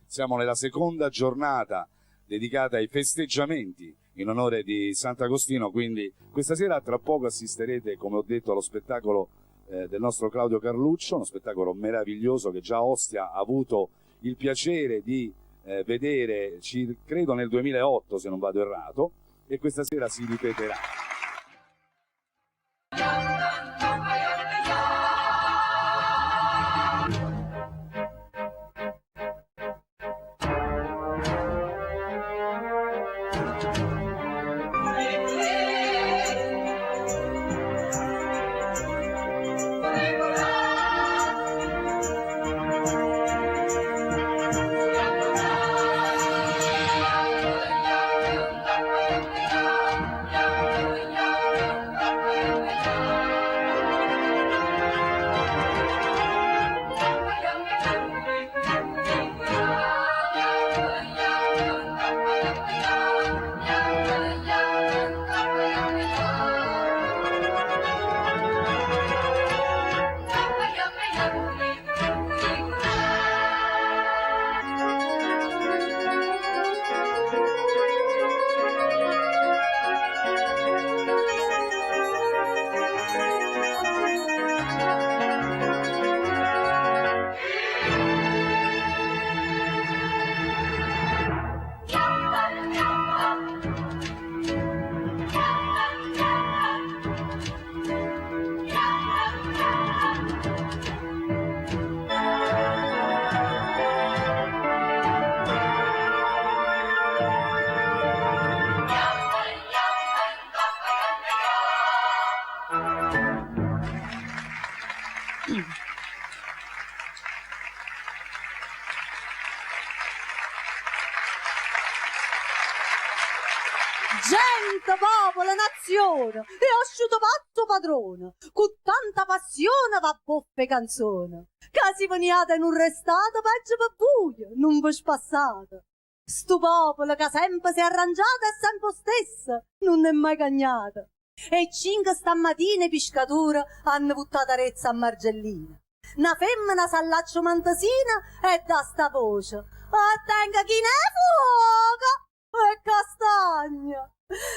Siamo nella seconda giornata dedicata ai festeggiamenti in onore di Sant'Agostino, quindi questa sera tra poco assisterete, come ho detto, allo spettacolo del nostro Claudio Carluccio, uno spettacolo meraviglioso che già Ostia ha avuto il piacere di vedere, credo nel 2008 se non vado errato, e questa sera si ripeterà. Gente, popolo, nazione, e asciutto fatto padrone, con tanta passione va boffe canzone, che si veniate in un restato peggio per buio, non vi spassate. Sto popolo che sempre si è arrangiato è sempre stesso, non è mai cagnato. E 5 stamattina i pescatori hanno buttato arezza a Margellina. Una femmina s'allaccia mantasina e dà sta voce: "Tenga chi ne fuoco!" E castagna.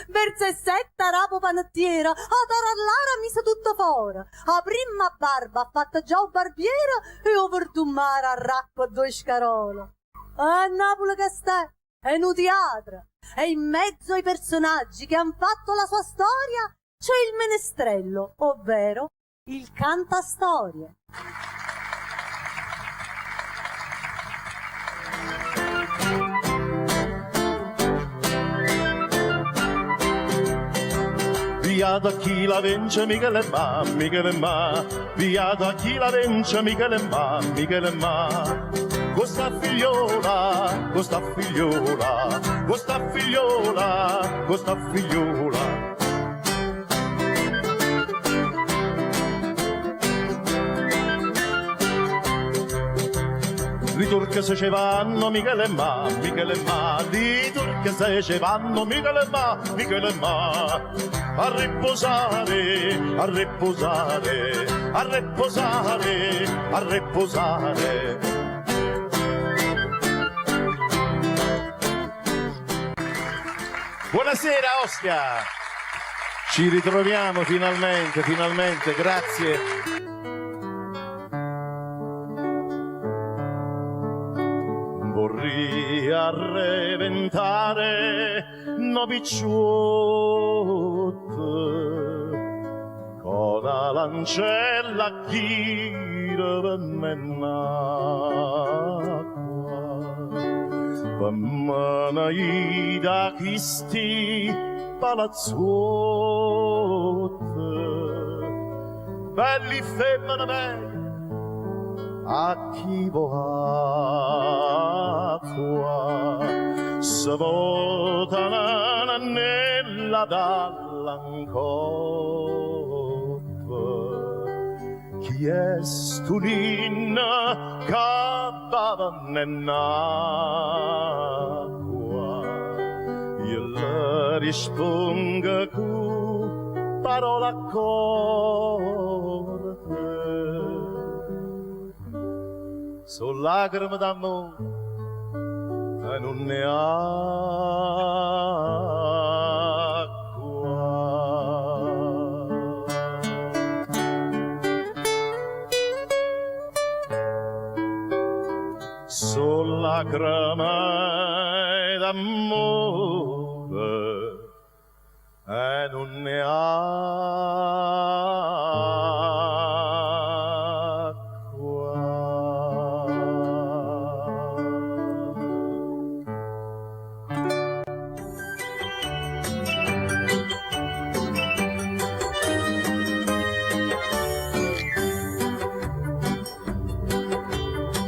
Versessetta rapo panettiera, a tarallare mise tutto fuori. A prima barba ha fatto già un barbiere e over tu mare a racco 2 scarole. A Napoli che sta è un teatro, e in mezzo ai personaggi che han fatto la sua storia c'è il menestrello, ovvero il cantastorie. Via da chi la vence Michele Ma, Michele Ma, via da chi la vence Michele Ma, Michele Ma. Questa figliola, questa figliola, questa figliola, questa figliola. Di turche se ci vanno Michele Ma, Michele Ma, di turche se ci vanno Michele Ma, Michele Ma. A riposare, a riposare, a riposare, a riposare. Buonasera Ostia, ci ritroviamo finalmente, finalmente, grazie. Vorrei arreventare no picciotto con la lancella chi per me da chisti palazzotti belli femmine belli a chi acqua se votano nella dall'ancoppa chi è stulina che bava nell'acqua io le rispongo con parola corte sono lacrime d'amore non ne acqua. Sono lacrime d'amore e non ne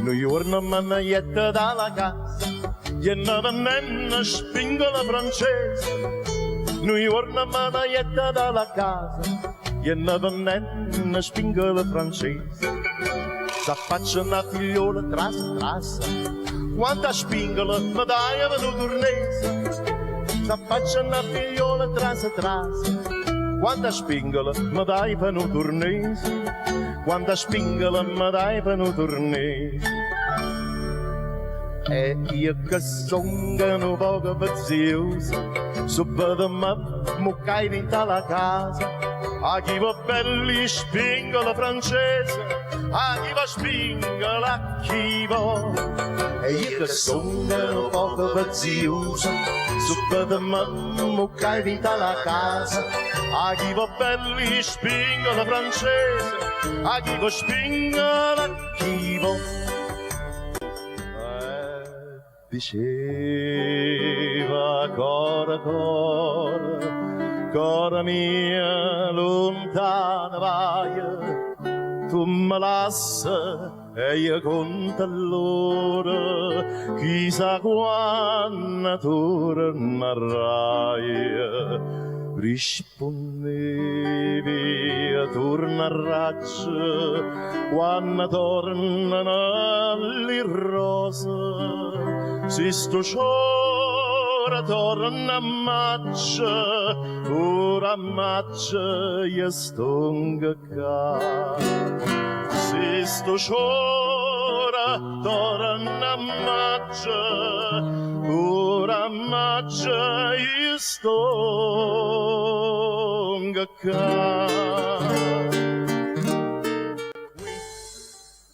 New York manaietta dalla casa, jenna vennenna spingola francese. New York manaietta dalla casa, jenna vennenna spingola francese. S'affaccia una figliola trasa, quanta spingola mi dai venuto urnese. S'affaccia una figliola trasa, quanta spingola mi dai venuto urnese. Quanta spingola mi dai venuto urnese. E io che sono un poco pazioso, subito mi muccai dentro la casa. A chi va belli spingola francese, a chi va spingola chi va. E io che sono un poco pazioso, subito mi muccai dentro la casa. A chi va belli spingola francese, a chi va spingola chi va. Diceva cora mia lontana vai, tu mi lasci e io conto allora, chissà quando tornerai. Rispondevi, tornerai quando tornano le rose. Si sto ora torna a maggio, ora a maggio io sto qua. Si sto ora torna a maggio, ora a maggio io sto qua.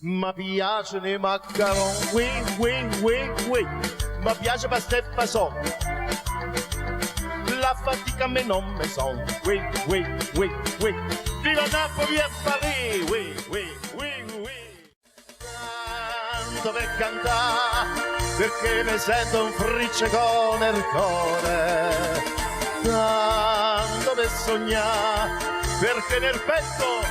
Mi piace nei macaron, oui, mi piace pasta e fagioli, la fatica me non me son, oui, viva Napoli e Parigi, oui. Canto per cantare, perché mi sento un friccico nel cuore, tanto per sognare, perché nel petto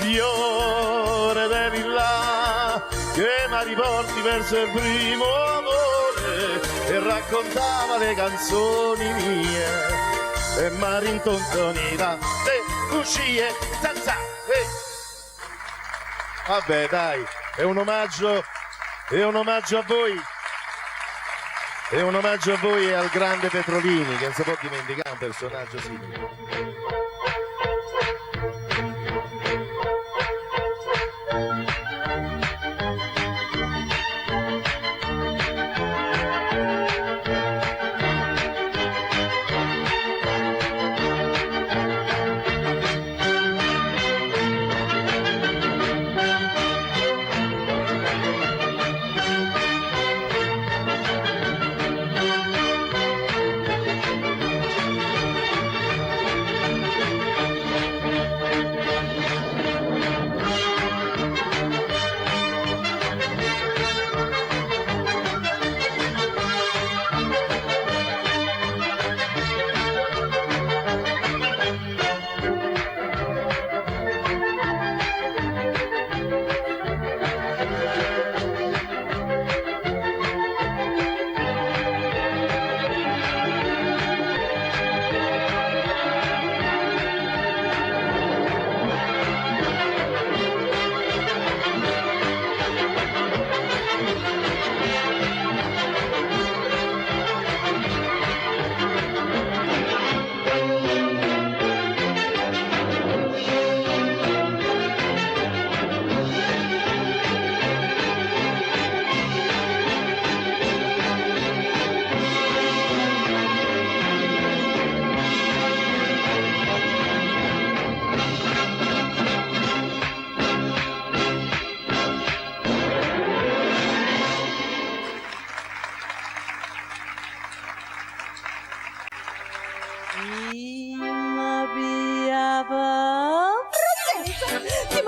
fiore devi là che mi riporti verso il primo amore e raccontava le canzoni mie e mi rintontoniva le uscie zazza. Vabbè dai, è un omaggio a voi, è un omaggio a voi e al grande Petrolini che non si può dimenticare, un personaggio simile.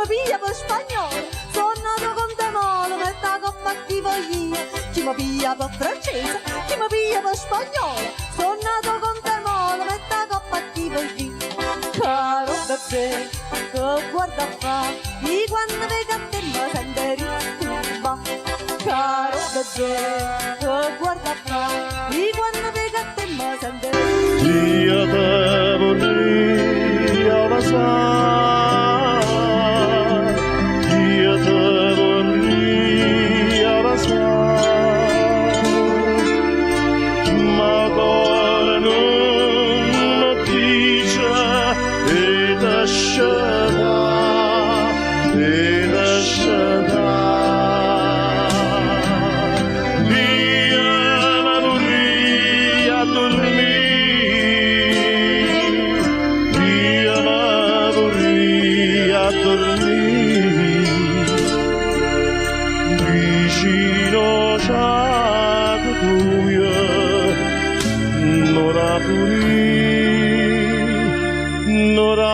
mi piglia per spagnolo, sono nato con te male, metta la coppa a chi voglio, chi mi piglia per francese, chi mi piglia per spagnolo, sono nato con te male, metta la coppa a chi voglio. Caro bebè, che guarda fa, di quando vedi a te mi sente disturba. Caro bebè, che guarda fa, di quando vedi a te mi sente disturba. Io te vorrei abbassare, io te vorrei abbassare, ma cuore non dice e lascerà, e lascerà. Via la vorrei a dormire, via la vorrei a dormire, vicino c'è tuo, non la non la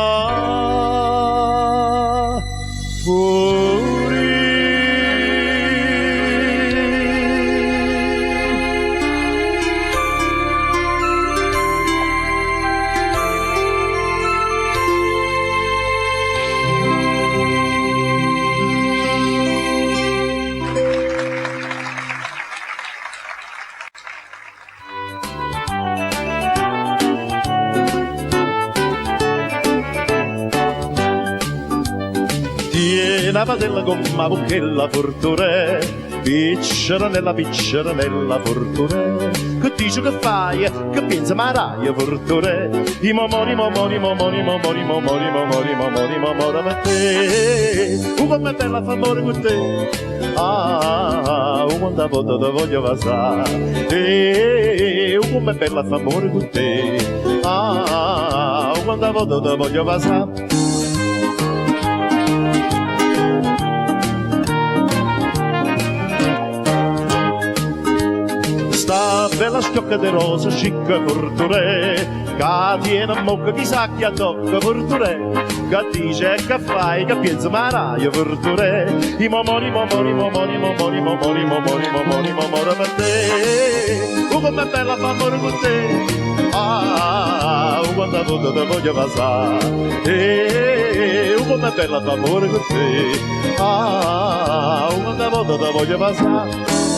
la padella con ma bucchella fortuna, piccera nella fortuna, che dici che fai, che pensa maraia fortuna, i momori per te, come bella fa amore con te, quanta volta ti voglio passare, come bella fa amore con te, quanta volta ti voglio passare. Sta bella schiocca di rosa, scicca fortune, che tiene a mocca chissà chi attocca fortune, che dice che fai, che pensa maraia fortune, i momori per te, come bella fa amore con te, quanta volta ti voglio passare, come bella fa amore con te, quanta volta ti voglio passare.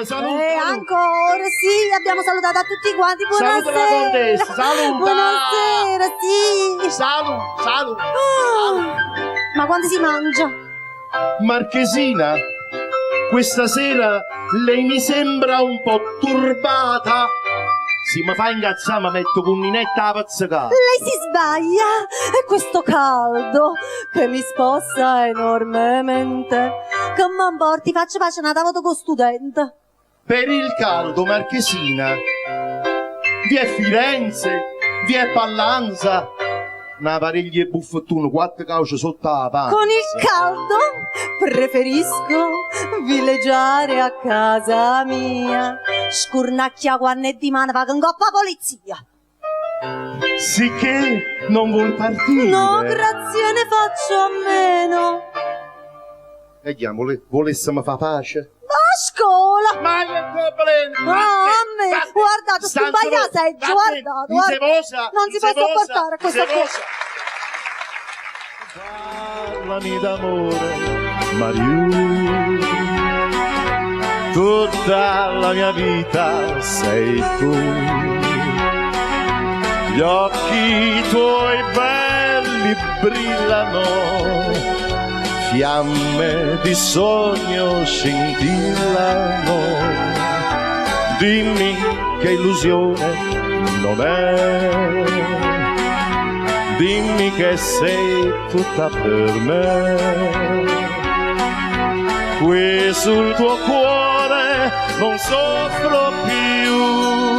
saluta. Ancora, sì, abbiamo salutato a tutti quanti. Buonasera. Saluta la contessa, saluta. Buonasera, sì. Saluta. Ma quando si mangia? Marchesina, questa sera lei mi sembra un po' turbata. Si mi fa incazzare, mi metto con Ninetta a pazzicare. Lei si sbaglia. È questo caldo che mi sposta enormemente. Che mi porti, faccio una tavola con studente. Per il caldo, Marchesina, vi è Firenze, vi è Pallanza, una pariglia di buffettone, 4 cauce sotto la panza. Con il caldo preferisco villeggiare a casa mia, scurnacchia quando è di mano, va con coppa polizia. Sicché non vuol partire. No, grazie, ne faccio a meno. E diamole, volessimo fa pace? A scuola. Ma che problema? A me, guardate, sto sbagliato seggio, guardate, non si può sopportare questa cosa. Parlami d'amore, Mariù, tutta la mia vita sei tu, gli occhi tuoi belli brillano, fiamme di sogno scintillano, dimmi che illusione non è, dimmi che sei tutta per me. Qui sul tuo cuore non soffro più,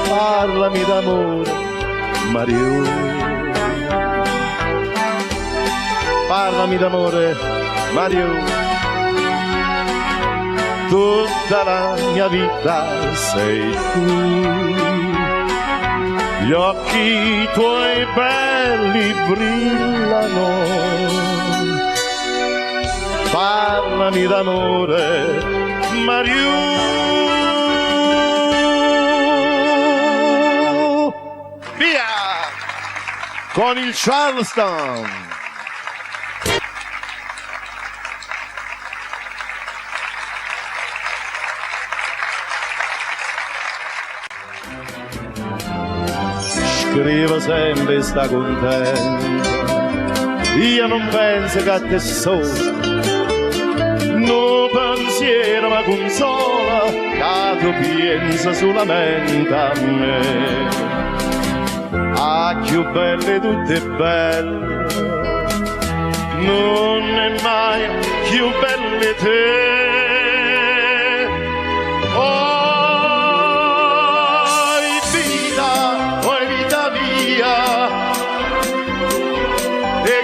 parlami d'amore, Mariù. Parlami d'amore, Mariù. Tutta la mia vita sei tu, gli occhi tuoi belli brillano, parlami d'amore, Mariù. Via! Con il Charleston! Scrivo sempre sta contenta, io non penso che a te sola, no pensiero mi consola, che tu pensa solamente a me. Ah, più belle tutte belle, non è mai più belle te.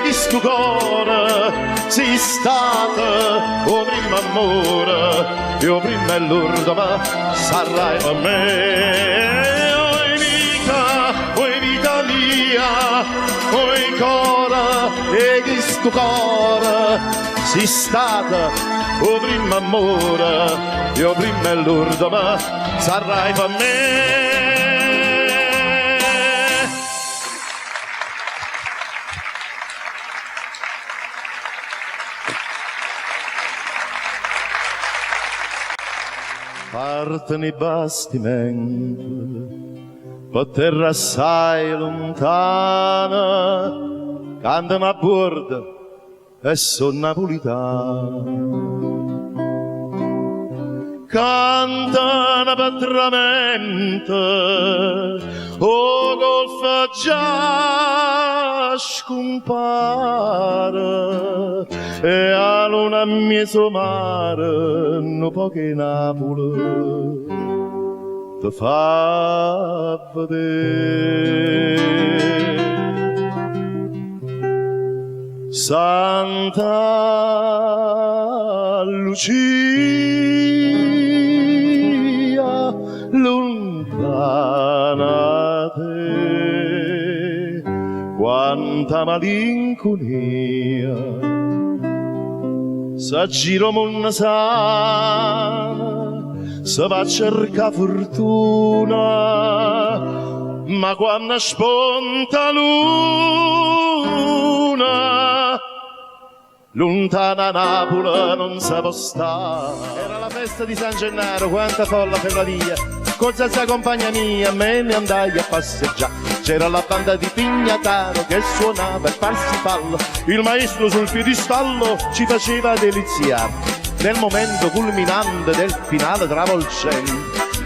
Sto cuore sei stata o prima amore, io prima e l'urdo ma sarai per me. Oi vita mia, oi cuore, e questo cuore sei stata o prima amore, io prima e l'urdo ma sarai per me. Partono i bastimenti per terra assai lontana, cantano a bordo e sono napolitano. Cantano patramente, o golfo già scompare, e a luna mezzo mare, no poche Napoli, ti fa vedere. Santa Lucia, lontana te, quanta malinconia, s'aggiro monna sana, se va a cercare fortuna, ma quando spunta luna, lontana Napoli non si può stare. Era la festa di San Gennaro, quanta folla per la via, con Zazà compagna mia, me ne andai a passeggiare. C'era la banda di Pignataro che suonava il Parsifallo, il maestro sul piedistallo ci faceva deliziare. Nel momento culminante del finale travolgente,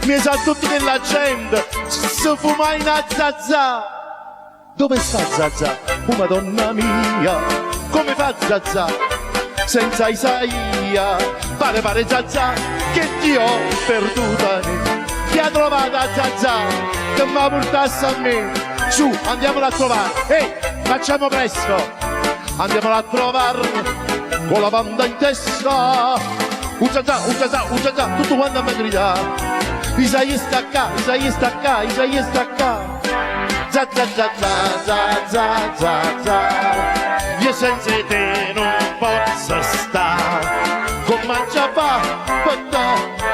mi sa tutta quella gente si fuma in a Zazà. Dove sta Zazà? Oh Madonna mia, come fa Zazà senza Isaia? Pare Zazà che ti ho perduta, chi ha trovato a Zazà che mi portasse a me? Su, andiamola a trovare, ehi, facciamo presto, andiamola a trovare con la banda in testa. Zazà, tutto quanto a me gridare, Isaia sta qua, Isaia sta qua, Isaia sta qua. Zazà, io senza te non posso stare, come mangia fa,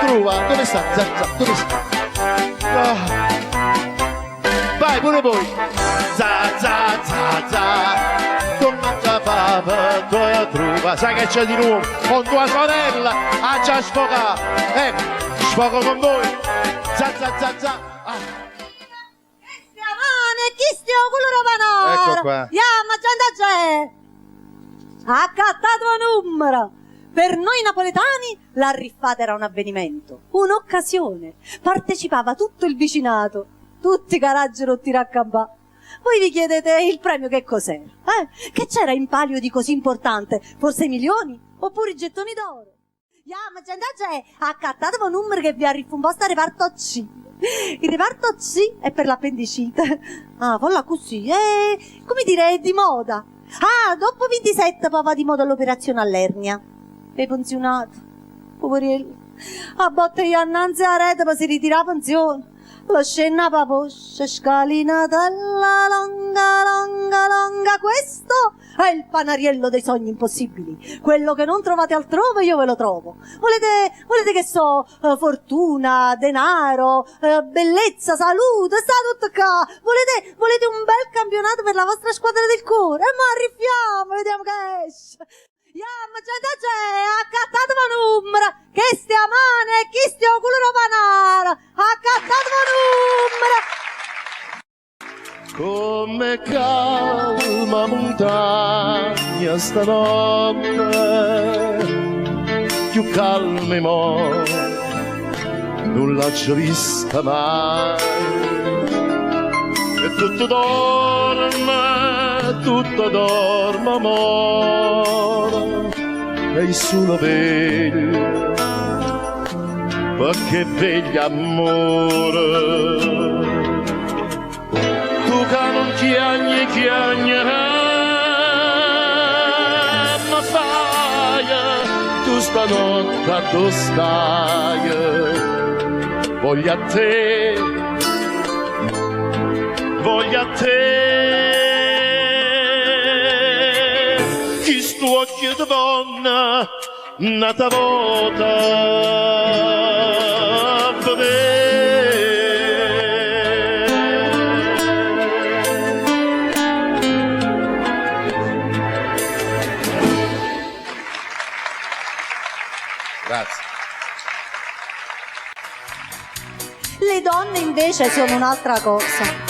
trova, dove sta Zazà, dove sta? Vai pure voi, Zazà, come mangia fa, trova, sai che c'è di nuovo, con tua sorella, ha già sfogato, ecco, sfogo con voi, Zazà. Chi stiamo con Ecco qua. Ma gente c'è! Accattato un numero! Per noi napoletani la riffata era un avvenimento, un'occasione. Partecipava tutto il vicinato, tutti i caraggi rotti raccampà. Voi vi chiedete il premio che cos'era? Che c'era in palio di così importante? Forse i milioni? Oppure i gettoni d'oro? Ma gente c'è! Accattato un numero che vi ha rifumposto a reparto C. Il reparto C è per l'appendicite. Volla così, come dire, è di moda. Dopo 27 poi va di moda l'operazione all'ernia. E pensionato, poverello, a botte io annanzi a rete per si ritira la pensione. La scena paposcia, scalinatella longa, questo è il panariello dei sogni impossibili. Quello che non trovate altrove io ve lo trovo. Volete che so, fortuna, denaro, bellezza, salute, sta tutto qua. Volete un bel campionato per la vostra squadra del cuore? Ma arriviamo, vediamo che esce. Ma c'è, accattato un numero, che stia mano e chi stia culo panara, accattato un numero. Come calma montagna stanotte, più calmi mo, non l'ho vista mai. E tutto dorme amore, e il solo veglio, perché veglia amore. Tu che non chiagni, ma fai, tu stanotte a tu stai, voglio a te, chi sto occhio di donna, nata volta a vedere. Grazie. Le donne invece sono un'altra cosa.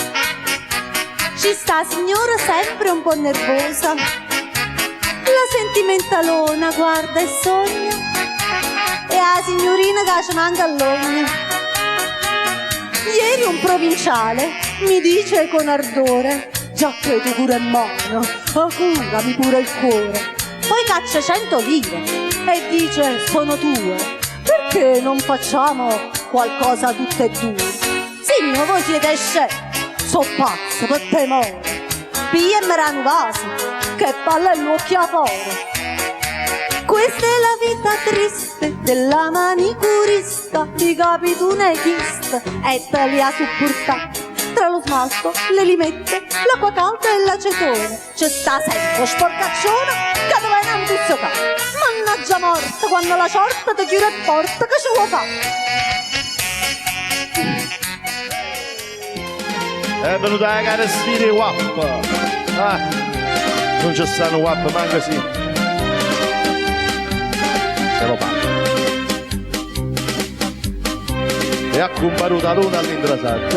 Ci sta signora sempre un po' nervosa, la sentimentalona guarda e sogna, e la signorina che ci manca all'ogna. Ieri un provinciale mi dice con ardore: già che tu cura in mano, curami pure il cuore. Poi caccia 100 lire e dice: sono tue, perché non facciamo qualcosa tutte e due? Signor, voi siete scemi, so pazzo per te more, pigliami vasi, che palla è l'occhio fuori. Questa è la vita triste della manicurista, ti capi tu ne chiste e te li ha supportati. Tra lo smalto, le limette, l'acqua calda e l'acetone, c'è sta sempre sporcacciona che dove non tu so fa. Mannaggia morta, quando la sorta ti chiude il porta, che ci vuoi fare? È venuta la cara stile WAP. Non ci stanno WAP, manca sì. e ha comparuto l'una all'intrasato.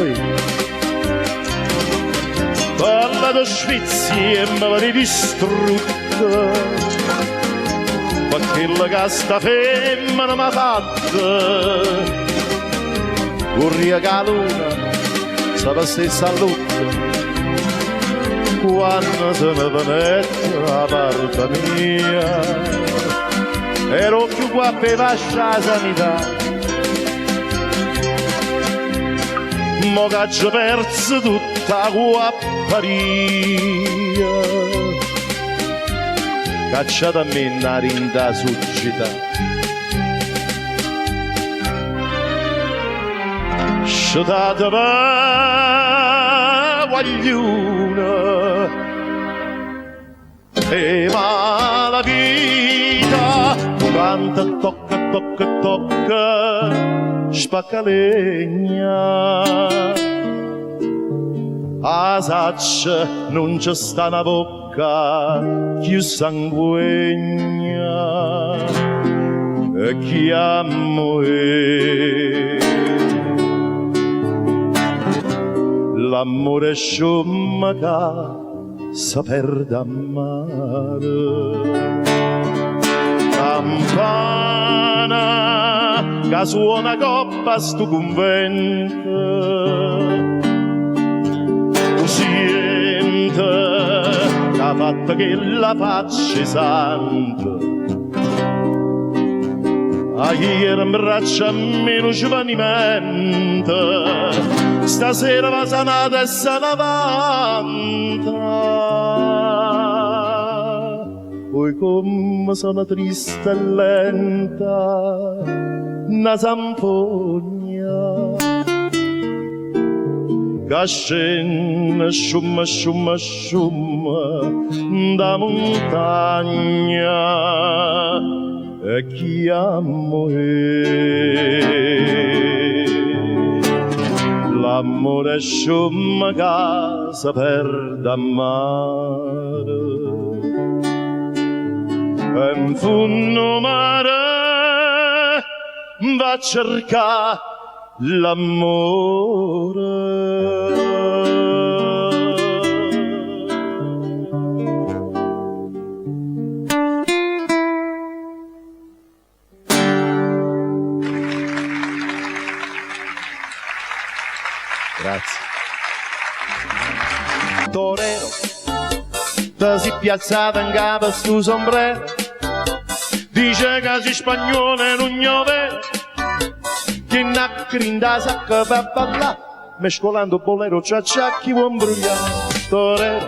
Parla di sfizi e mi pare distrutta, ma quella che sta femmina mi ha fatta, corria che la luna sa stessa a lutta, quando se ne venette a parte mia, ero più qua per lasciare la sanità. Mo che ci perso tutta guapparia, cacciata a me una rinda succità. Sciutate per guagliuna e ma la vita quando tocca spacca legna. A saccia non c'è sta una bocca più sanguigna e chi amore. L'amore sciumma che si perde a mare. Campana che suona coppa sto convento, tu sente che ha fatto che la faccia santa. A ieri in braccia a me non ci vanimento, stasera va sanata e sanavanta. Poi come sono triste e lenta, una zampogna che scende sciumma sciumma sciumma da montagna e chi l'amore sciumma che si perde a mare. E in fondo mare va a cercare l'amore. Grazie. Torero, ti si piazzata in capo sto sombrero, dice che sei spagnolo e non io vero, che n'ha grinda sacca per ballare, mescolando bolero ciacciacchi vuoi imbrugliare. Torero,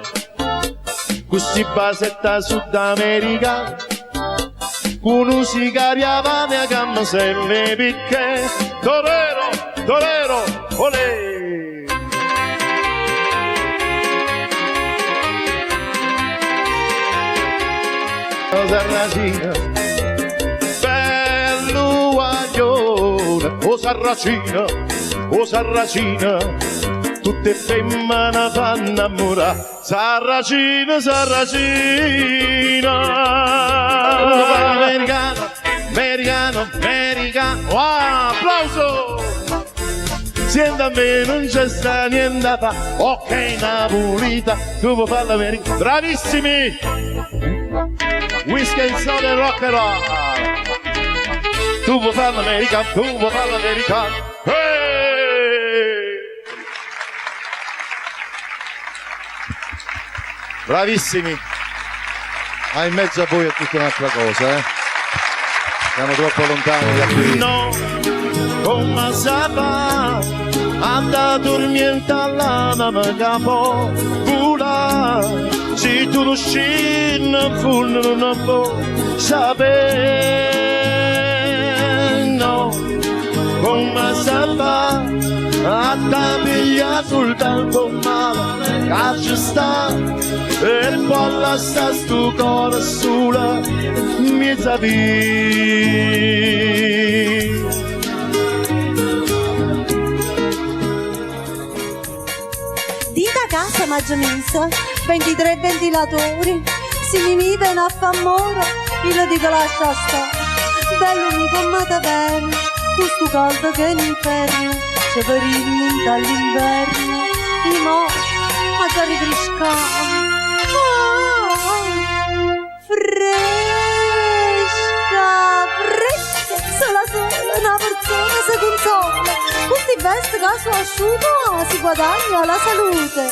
questi basetta sudamericana, con un sicariavane a gamma se le picche. Torero, torero, olè. Sarracina, bello guaglione, o sarracina, tutte femmine fanno innamorare. Sarracina, sarracina, americano, americano, americano, wow, applauso! Senta a me non c'è sta niente da fa, ok napolita, tu puoi fare l'americano, bravissimi! Whisky and soda e rock and roll. Tu vuoi fare l'americano, tu vuoi fare l'americano. Hey! Bravissimi. Ma in mezzo a voi è tutta un'altra cosa, eh? Siamo troppo lontani da qui. No, come sapà, anda dormiente alla mamma capo, pula. Se tu non scini, non può sapere, no, come sapà, a te piglia sul tempo male, che ci sta, e poi lascia sto cuore sola, mi sapere. Dita casa m'ha messo 23 ventilatori, se mi vivono a famore, io lo dico lascia stare, bello mi commata bene, questo caldo che è in inferno, ci perimmi dall'inverno, di mo, ma già rifrescamo. Fresca, sola, una persona si consola, tutti vesti caso asciutto, si guadagna la salute.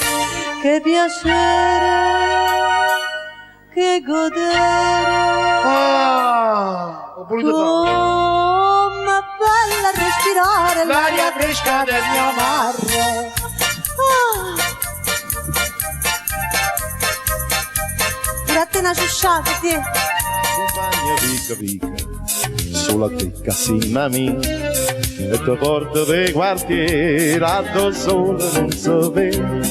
Che piacere, che godere, come è bella respirare l'aria fresca del mio mare. Grazie una ciusciata, sì. Compagna picca picca, sulla tecca sinna mia, e ti porto per quartiere, a sole non si vede,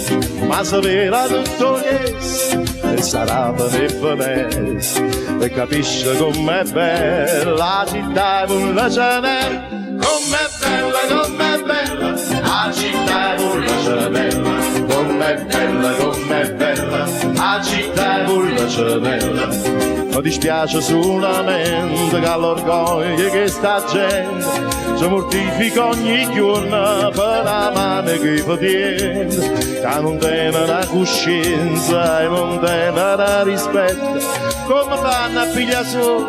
ma si vede tutto questo, e sarà per venese, e capisci com'è bella la città con la cenere, com'è bella, la città con la cenere, com'è bella, la città con la cenere. Mi dispiace solamente che l'orgoglio che sta gente si mortifica ogni giorno per la mano che fa tiene, che non tiene la coscienza e non tiene la rispetto, come fanno a pigliare solo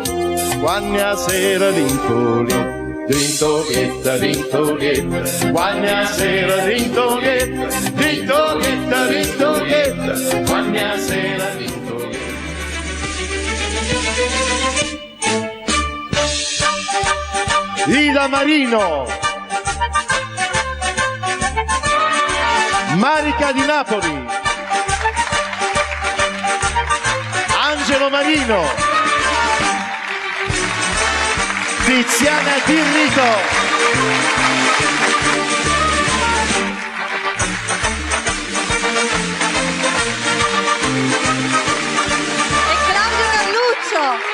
quando a sera l'intolì. Rintoghetta, rintoghetta, quando a sera rintoghetta, rintoghetta, rintoghetta, quando a sera rintoghetta. Ida Marino, Marica di Napoli, Angelo Marino, Tiziana Tirrito, E Claudio Carluccio.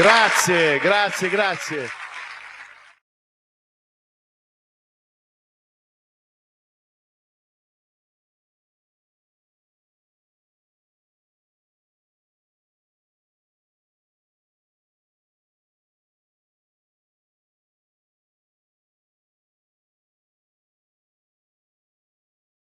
grazie, grazie, grazie.